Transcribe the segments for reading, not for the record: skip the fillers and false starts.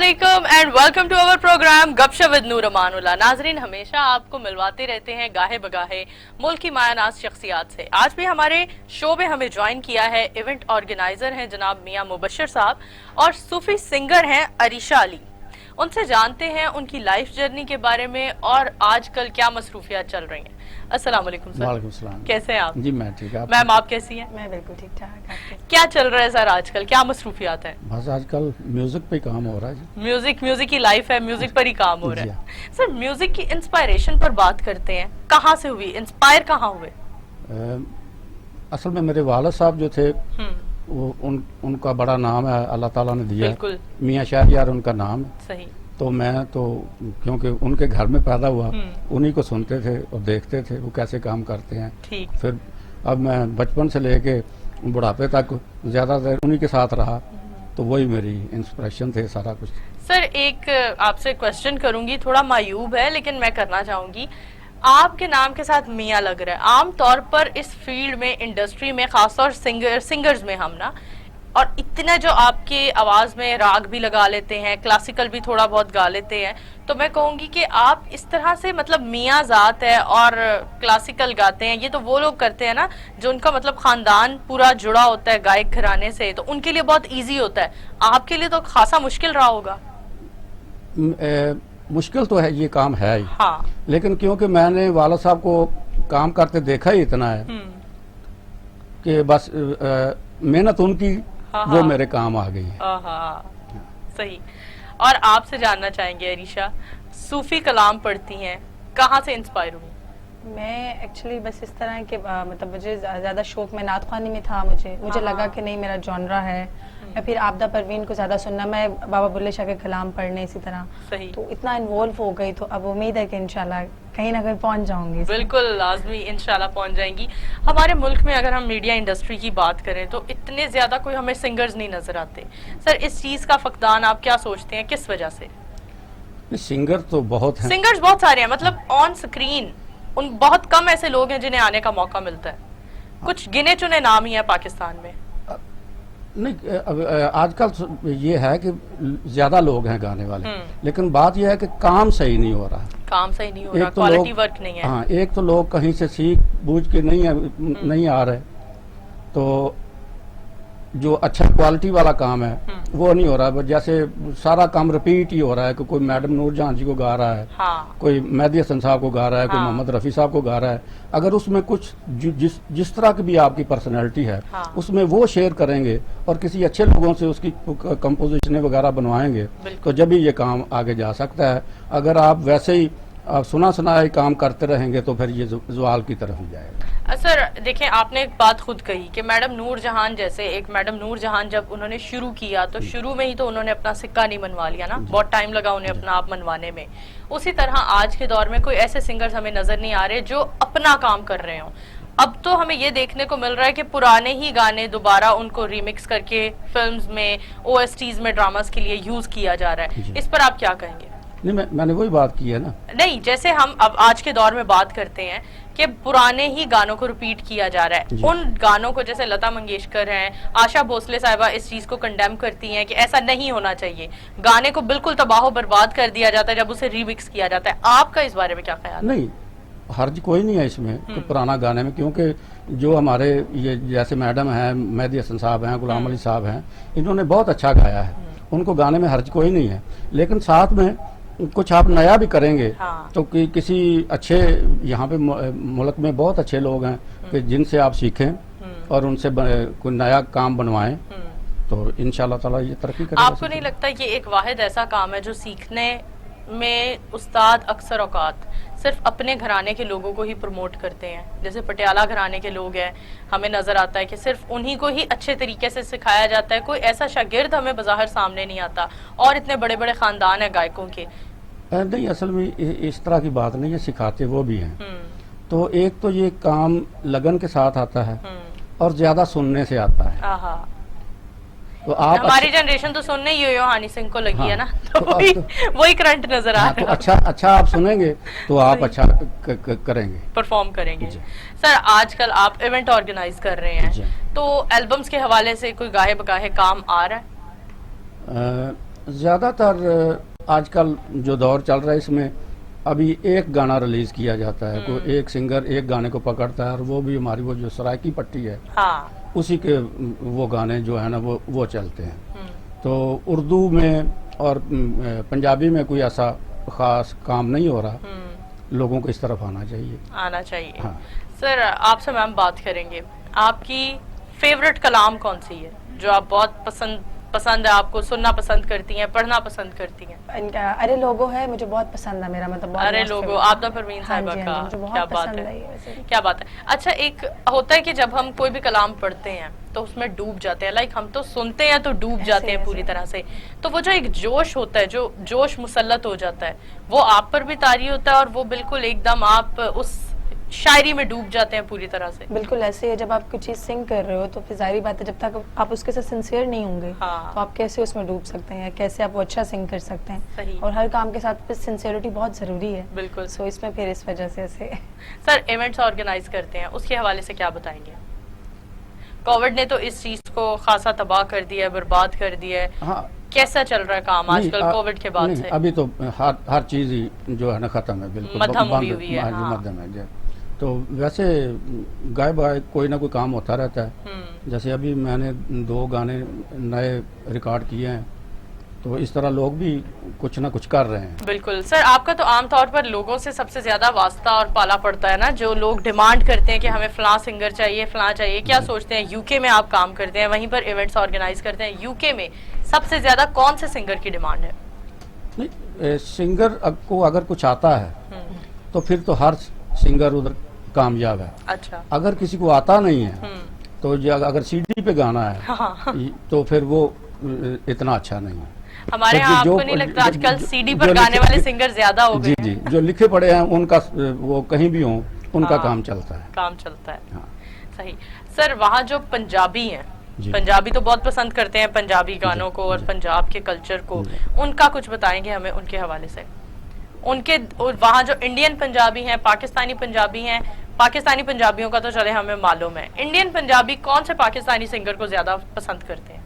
अस्सलामुअलैकुम and welcome to our programme Gapshap with Noor Amanullah. नाजरीन, हमेशा आपको मिलवाते रहते हैं गाहे बगाहे मुल्क की मायानाज शख्सियात से। आज भी हमारे शो में हमें ज्वाइन किया है इवेंट ऑर्गेनाइजर हैं जनाब मियां मुबशर साहब और सूफी सिंगर हैं अरीशा अली। उनसे जानते हैं उनकी लाइफ जर्नी के बारे में और आजकल क्या मसरूफियात चल रही हैं। अस्सलाम वालेकुम सर। वालेकुम सलाम। कैसे हैं आप? जी मैं ठीक है। मैम आप कैसी हैं? मैं बिल्कुल ठीक ठाक। क्या चल रहा है सर आजकल, क्या मसरूफियात है? बस आजकल म्यूजिक पे काम हो रहा है जी। म्यूजिक की लाइफ है, म्यूजिक पर ही काम हो रहा जी है। सर म्यूजिक की इंस्पायरेशन पर बात करते हैं, कहाँ से हुई, इंस्पायर कहाँ हुए? असल में मेरे वालिद साहब जो थे वो उनका बड़ा नाम है, अल्लाह ताला ने दिया। बिल्कुल। मियां शाहरियार उनका नाम है। सही। तो मैं तो क्योंकि उनके घर में पैदा हुआ उन्हीं को सुनते थे और देखते थे वो कैसे काम करते हैं। ठीक। फिर अब मैं बचपन से लेके बुढ़ापे तक ज्यादा देर उन्हीं के साथ रहा, तो वही मेरी इंस्पिरेशन थे सारा कुछ। सर एक आपसे क्वेश्चन करूंगी, थोड़ा मायूब है लेकिन मैं करना चाहूंगी। आपके नाम के साथ मियां लग रहा है। आम तौर पर इस फील्ड में, इंडस्ट्री में, खासतौर सिंगर्स में हम ना, और इतने जो आपके आवाज में राग भी लगा लेते हैं, क्लासिकल भी थोड़ा बहुत गा लेते हैं, तो मैं कहूंगी कि आप इस तरह से मतलब मियां जात है और क्लासिकल गाते हैं, ये तो वो लोग करते हैं ना जो उनका मतलब खानदान पूरा जुड़ा होता है गायक घराने से, तो उनके लिए बहुत इजी होता है। आपके लिए तो खासा मुश्किल रहा होगा। मुश्किल तो है, ये काम है ही। हाँ। लेकिन क्योंकि मैंने वालिद साहब को काम करते देखा ही इतना है कि बस मेहनत उनकी वो मेरे काम आ गई है। सही। और आपसे जानना चाहेंगे अरीशा, सूफी कलाम पढ़ती हैं, कहाँ से इंस्पायर हुई? मैं एक्चुअली बस इस तरह के मतलब मुझे ज्यादा शौक में नात ख्वानी में था। मुझे लगा कि नहीं मेरा जॉनरा है। या फिर आबदा परवीन को ज्यादा सुनना, मैं बाबा बुल्ले शाह के कलाम पढ़ने इसी तरह। सही। तो इतना इन्वॉल्व हो गई, तो अब उम्मीद है कि इंशाल्लाह कहीं ना कहीं पहुंच जाऊंगी। बिल्कुल लाजमी, इंशाल्लाह पहुंच जाएंगी। हमारे मुल्क में अगर हम मीडिया इंडस्ट्री की बात करें तो इतने ज्यादा कोई हमें सिंगर्स नहीं नजर आते। सर इस चीज का फकदान आप क्या सोचते हैं, किस वजह से? सिंगर तो बहुत हैं। सिंगर्स बहुत सारे हैं, मतलब ऑन स्क्रीन उन बहुत कम ऐसे लोग हैं जिन्हें आने का मौका मिलता है। कुछ गिने चुने नाम ही है पाकिस्तान में। नहीं, अब आजकल ये है कि ज्यादा लोग हैं गाने वाले, लेकिन बात यह है कि काम सही नहीं हो रहा। काम सही नहीं हो रहा, क्वालिटी वर्क नहीं है। हाँ, एक तो लोग कहीं से सीख बूझ के नहीं आ रहे, तो जो अच्छा क्वालिटी वाला काम है वो नहीं हो रहा। जैसे सारा काम रिपीट ही हो रहा है कि कोई मैडम नूरजहां जी को गा रहा है, हाँ। कोई मेहदी हसन साहब को गा रहा है, कोई मोहम्मद रफी साहब को गा रहा है। अगर उसमें कुछ जिस तरह की भी आपकी पर्सनैलिटी है, उसमें वो शेयर करेंगे और किसी अच्छे लोगों से उसकी कंपोजिशन वगैरह बनवाएंगे, तो जब ही ये काम आगे जा सकता है। अगर आप वैसे ही सुना सुनाया काम करते रहेंगे तो फिर ये ज़वाल की तरफ ही जाएगा। सर देखें, आपने एक बात खुद कही कि मैडम नूरजहां जैसे, एक मैडम नूरजहां जब उन्होंने शुरू किया तो शुरू में ही तो उन्होंने अपना सिक्का नहीं मनवा लिया ना, बहुत टाइम लगा उन्हें अपना आप मनवाने में। उसी तरह आज के दौर में कोई ऐसे सिंगर्स हमें नजर नहीं आ रहे जो अपना काम कर रहे हों। अब तो हमें ये देखने को मिल रहा है कि पुराने ही गाने दोबारा उनको रिमिक्स करके फिल्म्स में, OSTs में, ड्रामास के लिए यूज किया जा रहा है। इस पर आप क्या कहेंगे? नहीं, मैंने वही बात की है ना। नहीं, जैसे हम अब आज के दौर में बात करते हैं कि पुराने ही गानों को रिपीट किया जा रहा है। उन गानों को, जैसे लता मंगेशकर हैं, आशा भोसले साहिबा इस चीज को कंडेम करती हैं कि ऐसा नहीं होना चाहिए। गाने को बिल्कुल तबाह बर्बाद कर दिया जाता है जब उसे रीमिक्स किया जाता है। आपका इस बारे में क्या ख्याल? नहीं, हर्ज कोई नहीं है इसमें तो पुराना गाने में, क्योंकि जो हमारे ये जैसे मैडम हैं, मेहदी हसन साहब हैं, गुलाम अली साहब हैं, इन्होंने बहुत अच्छा गाया है, उनको गाने में हर्ज कोई नहीं है। लेकिन साथ में कुछ आप नया भी करेंगे तो किसी अच्छे, यहाँ पे मुल्क में बहुत अच्छे लोग हैं कि जिनसे आप सीखें और उनसे कोई नया काम बनवाएं, तो इंशाल्लाह ताला ये तरक्की करेगा। आपको नहीं लगता ये एक वाहिद ऐसा काम है जो सीखने में उस्ताद अक्सर औकात सिर्फ अपने घराने के लोगों को ही प्रमोट करते हैं? जैसे पटियाला घराने के लोग हैं, हमें नजर आता है कि सिर्फ उन्हीं को ही अच्छे तरीके से सिखाया जाता है, कोई ऐसा शागिर्द हमें बाहर सामने नहीं आता। और इतने बड़े बड़े खानदान है गायकों के। नहीं, असल में इस तरह की बात नहीं है, सिखाते वो भी हैं। तो एक तो ये काम लगन के साथ आता है और ज्यादा सुनने से आता है। तो आप हमारी जनरेशन तो सुनने ही हानी सिंह को लगी है ना, तो वही करंट नजर आ रहा है। तो अच्छा आप सुनेंगे तो आप अच्छा करेंगे, परफॉर्म करेंगे। सर आजकल आप इवेंट ऑर्गेनाइज कर रहे हैं, तो एल्बम्स के हवाले से कोई गाहे बगाहे काम आ रहा है? ज़्यादातर आजकल जो दौर चल रहा है इसमें अभी एक गाना रिलीज किया जाता है, कोई एक सिंगर एक गाने को पकड़ता है और वो भी हमारी वो जो सराइकी पट्टी है हाँ। उसी के वो गाने जो है ना वो चलते हैं। तो उर्दू में और पंजाबी में कोई ऐसा खास काम नहीं हो रहा, लोगों को इस तरफ आना चाहिए। हाँ। सर आपसे मैम बात करेंगे, आपकी फेवरेट कलाम कौन सी है जो आप बहुत पसंद है, आपको सुनना पसंद करती हैं, पढ़ना पसंद करती हैं? अरे लोगो है, मुझे बहुत पसंद है, मेरा मतलब बहुत अरे लोगो आपदा परवीन साहिबा का, क्या बात है, क्या बात है। अच्छा, एक होता है कि जब हम कोई भी कलाम पढ़ते हैं तो उसमें डूब जाते हैं, लाइक हम तो सुनते हैं तो डूब जाते हैं पूरी तरह से, तो वो जो एक जोश होता है, जो जोश मुसल्लत हो जाता है, वो आप पर भी तारी होता है और वो बिल्कुल एकदम आप उस शायरी में डूब जाते हैं पूरी तरह से। बिल्कुल ऐसे है, जब आप कुछ चीज सिंग कर रहे हो तो फिर जाहिर बात है जब तक आप उसके साथ सिंसियर नहीं होंगे हाँ। तो आप कैसे उसमें डूब सकते हैं, कैसे आप वो अच्छा सिंग कर सकते हैं। सही। और हर काम के साथ सिंसियरिटी बहुत जरूरी है। बिल्कुल। सो इसमें फिर इस वजह से ऐसे सर इवेंट्स ऑर्गेनाइज करते हैं, उसके हवाले से क्या बताएंगे? कोविड ने तो इस चीज को खासा तबाह कर दिया है, बर्बाद कर दिया है। हाँ। कैसा चल रहा है काम आजकल कोविड के बाद से? अभी तो हर चीज ही जो है ना खत्म है, बिल्कुल मध्यम हुई है। हाँ। मध्यम है। तो वैसे गायब कोई ना कोई काम होता रहता है। जैसे अभी मैंने 2 गाने नए रिकॉर्ड किए हैं, तो इस तरह लोग भी कुछ ना कुछ कर रहे हैं। बिल्कुल। सर आपका तो आमतौर पर लोगों से सबसे ज्यादा वास्ता और पाला पड़ता है ना, जो लोग डिमांड करते हैं कि हमें फलां सिंगर चाहिए, फलां चाहिए, क्या सोचते हैं? यूके में आप काम करते हैं, वहीं पर इवेंट्स ऑर्गेनाइज करते हैं, यूके में सबसे ज्यादा कौन से सिंगर की डिमांड है? नहीं, सिंगर को अगर कुछ आता है तो फिर तो हर सिंगर उधर कामयाब है। अच्छा। अगर किसी को आता नहीं है तो अगर सीडी पे गाना है हाँ। तो फिर वो इतना अच्छा नहीं है। हमारे यहाँ आपको नहीं लगता आजकल सीडी पर गाने वाले सिंगर ज्यादा हो गए? जी, जो लिखे पड़े हैं उनका वो कहीं भी हो उनका काम चलता है। काम चलता है। हाँ। सही। सर वहाँ जो पंजाबी हैं, पंजाबी तो बहुत पसंद करते हैं पंजाबी गानों को और पंजाब के कल्चर को, उनका कुछ बताएंगे हमें उनके हवाले से? उनके वहाँ जो इंडियन पंजाबी हैं, पाकिस्तानी पंजाबी हैं, पाकिस्तानी पंजाबियों का तो चले हमें मालूम है, इंडियन पंजाबी कौन से पाकिस्तानी सिंगर को ज्यादा पसंद करते हैं?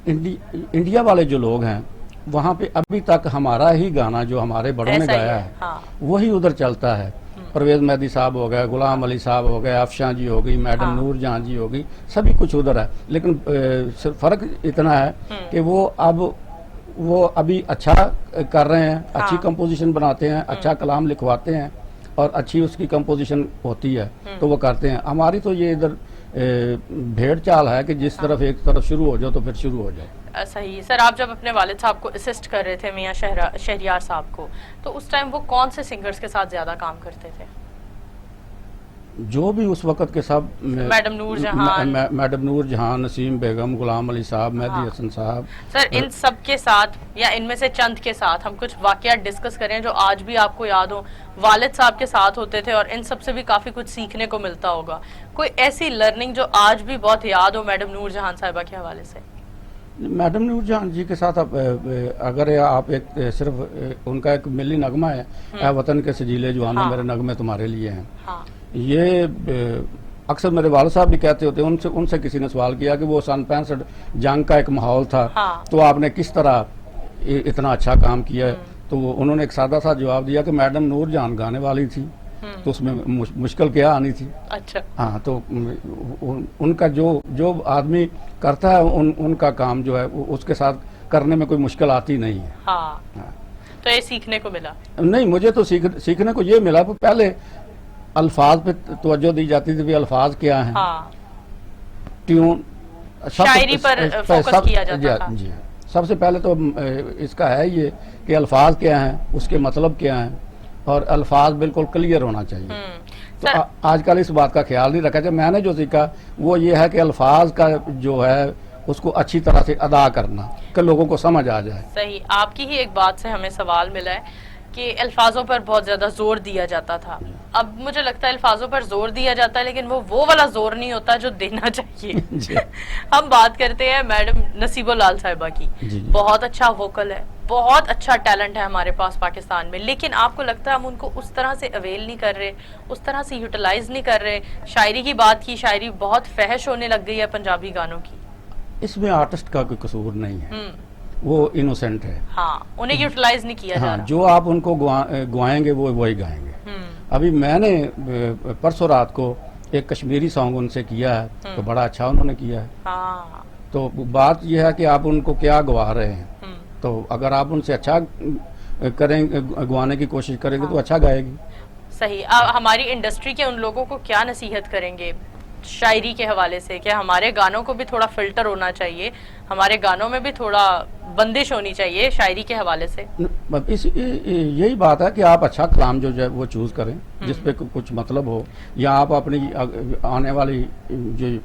इंडिया वाले जो लोग हैं वहाँ पे अभी तक हमारा ही गाना जो हमारे बड़ों ने गाया है हाँ। वही उधर चलता है। परवेज मेहदी साहब हो गए, गुलाम अली साहब हो गए, अफशां जी हो गई, मैडम नूर जहां जी हो गई, सभी कुछ उधर है। लेकिन फर्क इतना है कि वो अभी अच्छा कर रहे हैं, अच्छी कंपोजिशन बनाते हैं, अच्छा कलाम लिखवाते हैं और अच्छी उसकी कंपोजिशन होती है तो वो करते हैं। हमारी तो ये इधर भेड़ चाल है कि जिस तरफ एक तरफ शुरू हो जाओ तो फिर शुरू हो जाए। सही। सर आप जब अपने वालिद साहब को असिस्ट कर रहे थे, मियां शहरियार साहब को, तो उस टाइम वो कौन से सिंगर्स के साथ ज्यादा काम करते थे? जो भी उस वक्त के सब मैडम नूर जहां, नसीम बेगम, गुलाम अली साहब, मेहदी हसन साहब। सर इन सब के साथ या इनमें से चंद के साथ हम कुछ वाकयात डिस्कस करें जो आज भी आपको याद हो, वालिद साहब के साथ होते थे और इन सब से भी काफी कुछ सीखने को मिलता होगा, कोई ऐसी लर्निंग जो आज भी बहुत याद हो मैडम नूर जहां साहिबा के हवाले से? मैडम नूर जहां जी के साथ अगर आप एक सिर्फ उनका एक मिली नगमा है, ए वतन के सजीले जवानों मेरे नगमे तुम्हारे लिए हैं। हाँ। ये अक्सर मेरे वालिद साहब भी कहते होते हैं, उनसे किसी ने सवाल किया कि वो सन 65 जंग का एक माहौल था। हाँ। तो आपने किस तरह इतना अच्छा काम किया? तो उन्होंने एक सादा सा जवाब दिया कि मैडम नूर जहां गाने वाली थी तो उसमें मुश्किल क्या आनी थी। अच्छा। हाँ, तो उनका जो आदमी करता है उनका काम जो है उसके साथ करने में कोई मुश्किल आती नहीं है। हाँ। तो ये सीखने को मिला? नहीं, मुझे तो सीखने को ये मिला। पहले अल्फाज पे तवज्जो दी जाती थी, भी अल्फाज क्या हैं। हाँ। ट्यून, शायरी पर फोकस किया जाता था। जी, सबसे पहले तो इसका है ये कि अल्फाज क्या हैं, उसके मतलब क्या हैं और अल्फाज बिल्कुल क्लियर होना चाहिए। तो आजकल इस बात का ख्याल नहीं रखा जाए। मैंने जो सीखा वो ये है कि अल्फाज का जो है उसको अच्छी तरह से अदा करना कि लोगों को समझ आ जाए। सही। आपकी ही एक बात से हमें सवाल मिला है कि अल्फाजों पर बहुत ज्यादा जोर दिया जाता था। अब मुझे लगता है अल्फाजों पर जोर दिया जाता है लेकिन वो वाला जोर नहीं होता जो देना चाहिए। हम बात करते हैं मैडम नसीबो लाल साहिबा की। बहुत अच्छा वोकल है, बहुत अच्छा टैलेंट है हमारे पास पाकिस्तान में, लेकिन आपको लगता है हम उनको उस तरह से अवेल नहीं कर रहे, उस तरह से यूटिलाइज नहीं कर रहे? शायरी की बात की, शायरी बहुत फहश होने लग गई है पंजाबी गानों की। इसमें आर्टिस्ट का कोई कसूर नहीं है। वो इनोसेंट है। हाँ, उन्हें यूटिलाइज नहीं किया जा हाँ, रहा। जो आप उनको गुआएंगे वो वही गाएंगे। अभी मैंने परसों रात को एक कश्मीरी सॉन्ग उनसे किया है, तो बड़ा अच्छा उन्होंने किया है। हाँ। तो बात यह है कि आप उनको क्या गवा रहे हैं, तो अगर आप उनसे अच्छा करेंगे, गवाने की कोशिश करेंगे तो अच्छा गाएगी। सही। हमारी इंडस्ट्री के उन लोगों को क्या नसीहत करेंगे शायरी के हवाले से, कि हमारे गानों को भी थोड़ा फिल्टर होना चाहिए, हमारे गानों में भी थोड़ा बंदिश होनी चाहिए शायरी के हवाले से? यही बात है कि आप अच्छा कलाम जो है वो चूज करें जिसपे कुछ मतलब हो, या आप अपनी आने वाली जो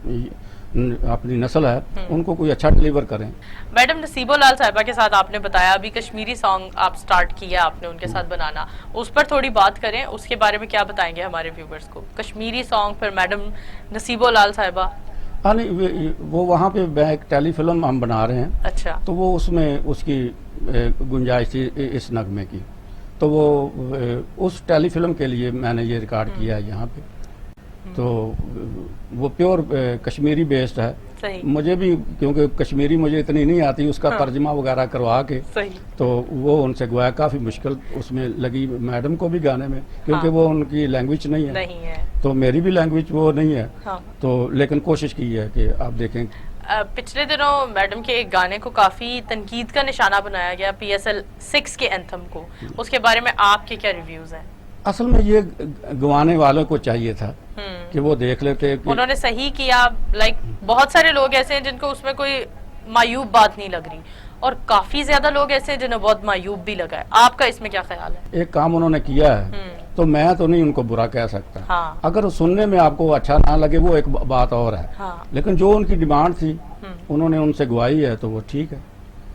अपनी नस्ल है उनको कोई अच्छा डिलीवर करें। मैडम नसीबो लाल साहिबा के साथ आपने बताया अभी कश्मीरी सॉन्ग आप स्टार्ट किया आपने उनके साथ बनाना, उस पर थोड़ी बात करें, उसके बारे में क्या बताएंगे हमारे व्यूवर्स को? कश्मीरी सॉन्ग फिर मैडम नसीबो लाल साहिबा। हाँ नहीं, वो वहाँ पे एक टेलीफिल्म हम बना रहे हैं। अच्छा। तो वो उसमें उसकी गुंजाइश थी इस नगमे की, तो वो उस टेलीफिल्म के लिए मैंने ये रिकॉर्ड किया है यहाँ पे। तो वो प्योर कश्मीरी बेस्ड है। सही। मुझे भी, क्योंकि कश्मीरी मुझे इतनी नहीं आती, उसका तर्जमा वगैरह करवा के सही। तो वो उनसे गवाया, काफी मुश्किल उसमें लगी मैडम को भी गाने में, क्योंकि वो उनकी लैंग्वेज नहीं है, तो मेरी भी लैंग्वेज वो नहीं है। तो लेकिन कोशिश की है कि आप देखें। पिछले दिनों मैडम के एक गाने को काफी तनकीद का निशाना बनाया गया, PSL 6 के एंथम को, उसके बारे में आपके क्या रिव्यूज हैं? असल में ये गवाने वालों को चाहिए था कि वो देख लेते कि उन्होंने सही किया। लाइक बहुत सारे लोग ऐसे हैं जिनको उसमें कोई मायूब बात नहीं लग रही, और काफी ज्यादा लोग ऐसे हैं जिन्हें बहुत मायूब भी लगा है। आपका इसमें क्या ख्याल है? एक काम उन्होंने किया है तो मैं तो नहीं उनको बुरा कह सकता। हाँ। अगर सुनने में आपको अच्छा ना लगे वो एक बात और है। हाँ। लेकिन जो उनकी डिमांड थी उन्होंने उनसे गवाई है तो वो ठीक है।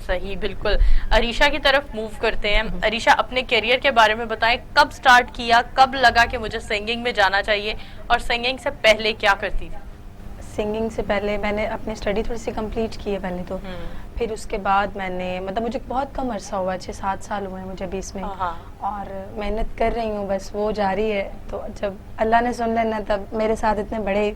सही, बिल्कुल। अरीशा की तरफ मूव करते हैं। अरीशा, अपने करियर के बारे में बताएं, कब स्टार्ट किया, कब लगा कि मुझे सिंगिंग में जाना चाहिए, और सिंगिंग से पहले क्या करती थी? सिंगिंग से पहले मैंने अपनी स्टडी थोड़ी सी कंप्लीट की है पहले तो, फिर उसके बाद मैंने मतलब मुझे बहुत कम अरसा हुआ, 6-7 साल हुए हैं मुझे अभी इसमें, और मेहनत कर रही हूँ, बस वो जारी है। तो जब अल्लाह ने सुन लेना, तब मेरे साथ इतने बड़े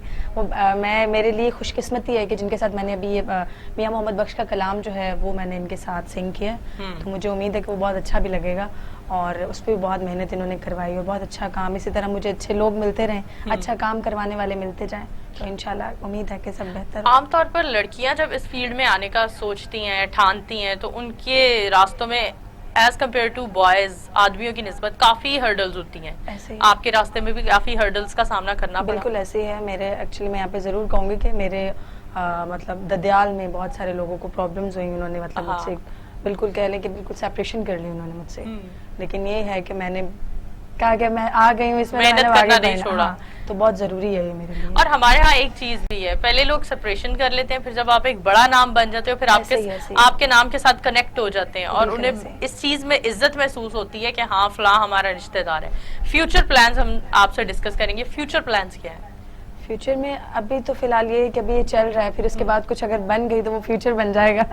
मैं मेरे लिए खुशकिस्मती है कि जिनके साथ मैंने अभी ये मियाँ मोहम्मद बख्श का कलाम जो है वो मैंने इनके साथ सिंग किया। तो मुझे उम्मीद है कि वो बहुत अच्छा भी लगेगा, और उस पर भी बहुत मेहनत इन्होंने करवाई और बहुत अच्छा काम, इसी तरह मुझे अच्छे लोग मिलते रहें, अच्छा काम करवाने वाले मिलते जाएं, तो इंशाल्लाह उम्मीद है कि सब बेहतर। आमतौर पर लड़कियां जब इस फील्ड में आने का सोचती हैं, ठानती हैं, तो उनके रास्तों में एज कम्पेयर टू बॉयज, आदमियों की निस्बत काफी हर्डल्स होती हैं। ऐसे ही आपके रास्ते में भी काफी हर्डल्स का सामना करना पड़ा? बिल्कुल ऐसे ही है मेरे। एक्चुअली मैं यहाँ पे जरूर कहूँगी कि मेरे मतलब ददयाल में बहुत सारे लोगों को प्रॉब्लम्स हुई, उन्होंने मतलब मुझसे बिल्कुल कह लें कि बिल्कुल सेपरेशन कर ली उन्होंने मुझसे। लेकिन ये है कि मैंने कहा कि मैं आ गई हूँ इसमें, मेहनत करना नहीं छोड़ा। हाँ, तो बहुत जरूरी है ये मेरे लिए। और हमारे यहाँ एक चीज भी है, पहले लोग सेपरेशन कर लेते हैं, फिर जब आप एक बड़ा नाम बन जाते हो फिर आपके नाम के साथ कनेक्ट हो जाते हैं, और उन्हें इस चीज में इज्जत महसूस होती है कि हाँ फलां हमारा रिश्तेदार है। फ्यूचर प्लान्स हम आपसे डिस्कस करेंगे। फ्यूचर प्लान्स क्या है? फ्यूचर में अभी तो फिलहाल ये कि अभी ये चल रहा है, फिर उसके बाद कुछ अगर बन गई तो वो फ्यूचर बन जाएगा।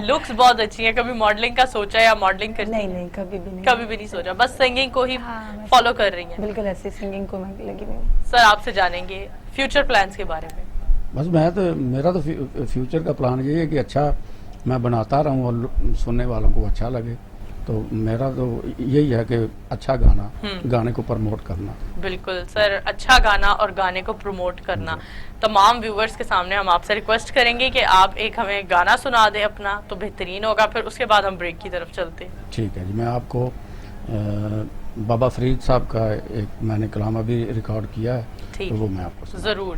लुक्स बहुत अच्छी है, कभी मॉडलिंग का सोचा या मॉडलिंग करती? नहीं, कभी भी नहीं, कभी भी नहीं सोचा, बस सिंगिंग को ही फॉलो कर रही हैं। बिल्कुल ऐसे सिंगिंग को मैं लगी हुई। सर, आपसे जानेंगे फ्यूचर प्लान्स के बारे में। बस मेरा तो फ्यूचर का प्लान ये है कि अच्छा मैं बनाता रहूं और सुनने वालों को अच्छा लगे, तो मेरा तो यही है कि अच्छा गाने को प्रमोट करना। बिल्कुल सर, अच्छा गाना और गाने को प्रमोट करना। तमाम व्यूवर्स के सामने हम आपसे रिक्वेस्ट करेंगे कि आप एक हमें गाना सुना दें अपना, तो बेहतरीन होगा, फिर उसके बाद हम ब्रेक की तरफ चलते हैं। ठीक है जी, मैं आपको बाबा फरीद साहब का एक मैंने कलाम अभी रिकॉर्ड किया है, तो वो मैं आपको जरूर।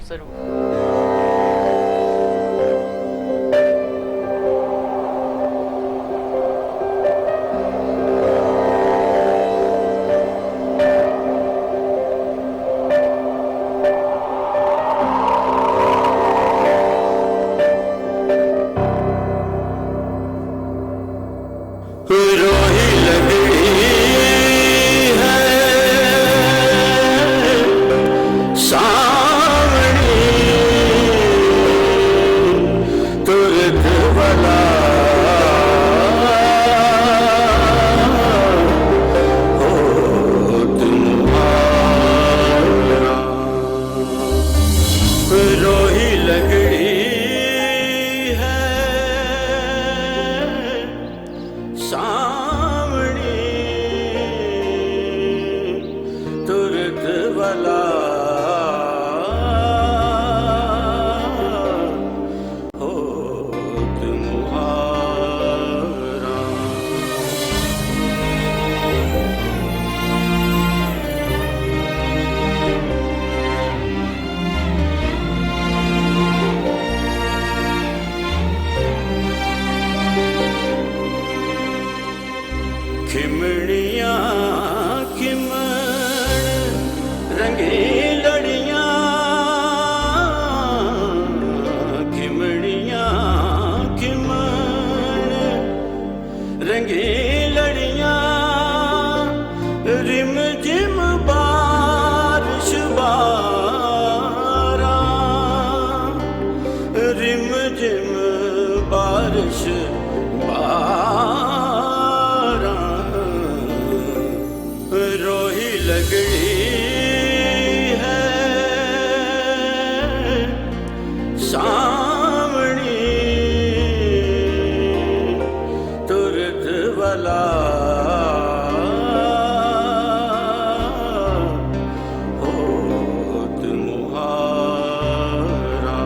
सावणी तुरत वाला होत मुहारा। खिमड़ियाँ खिमण रंगी लड़ियाँ, खिमड़ियाँ खिमण रंगी लड़ियाँ, रिम जिम बारिश बारा, रिम जिम बारिश बारा, रोही लगड़ी है सावणी तुरत वाला होत मुहारा।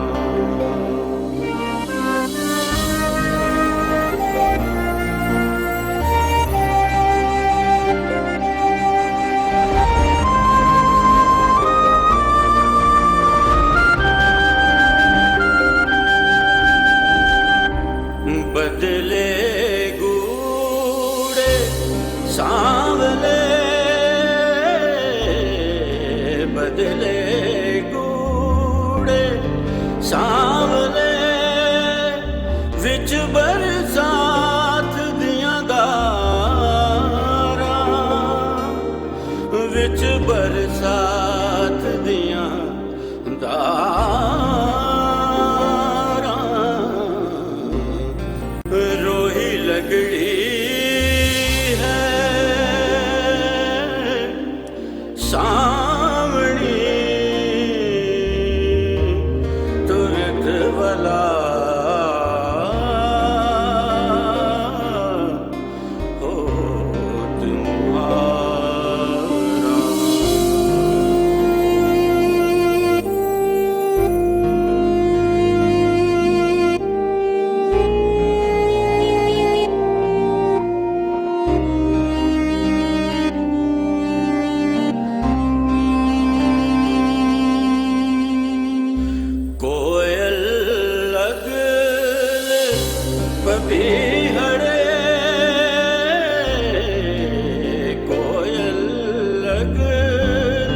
बदले गूड़े सांवले, बदले गूड़े सांवले, विच बरसात दियां धारां, विच बरसात दियां धारां, रोही लगड़ी है सावणी तुरत वाला होत मुहारा। कोयल लगल पपीहड़े, कोयल लगल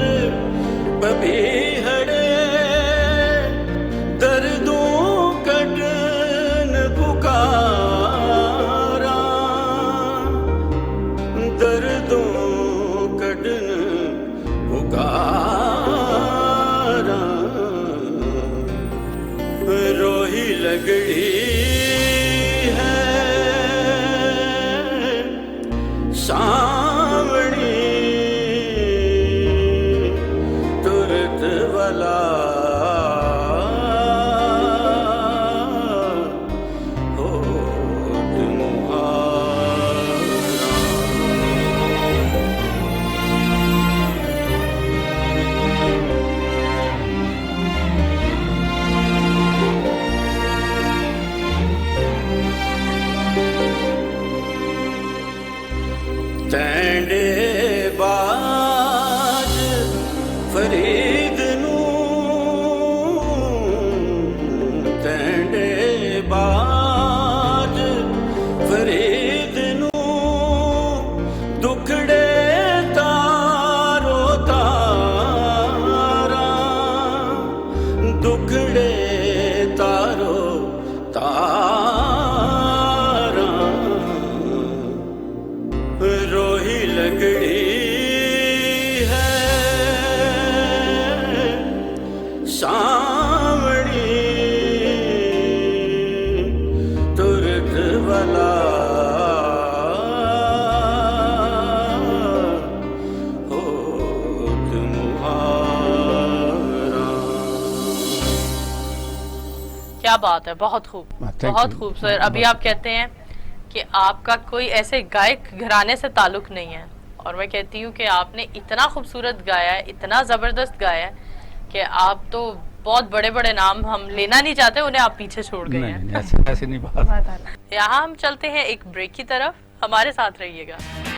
पपीहड़े, दर्दों कटन पुकारा, दर्दों कटन पुकारा, रोही लगड़ी है सावणी तुरत वाला होत मुहारा। तैंडे बाज फरीद नूं, तैंडे बाज फरीद नूं, दुखड़े तारो तारा, दुखड़े तारो तारा, रोही लगड़ी है सावणी तुरत वाला होत मुहारा। क्या बात है, बहुत खूब, Thank बहुत you. खूब सर। अभी आप कहते हैं कि आपका कोई ऐसे गायक घराने से ताल्लुक नहीं है, और मैं कहती हूँ कि आपने इतना खूबसूरत गाया है, इतना जबरदस्त गाया है कि आप तो बहुत बड़े बड़े नाम हम लेना नहीं चाहते, उन्हें आप पीछे छोड़ गए हैं। नहीं, ऐसे नहीं बात। बहुत आला। यहाँ हम चलते हैं एक ब्रेक की तरफ, हमारे साथ रहिएगा।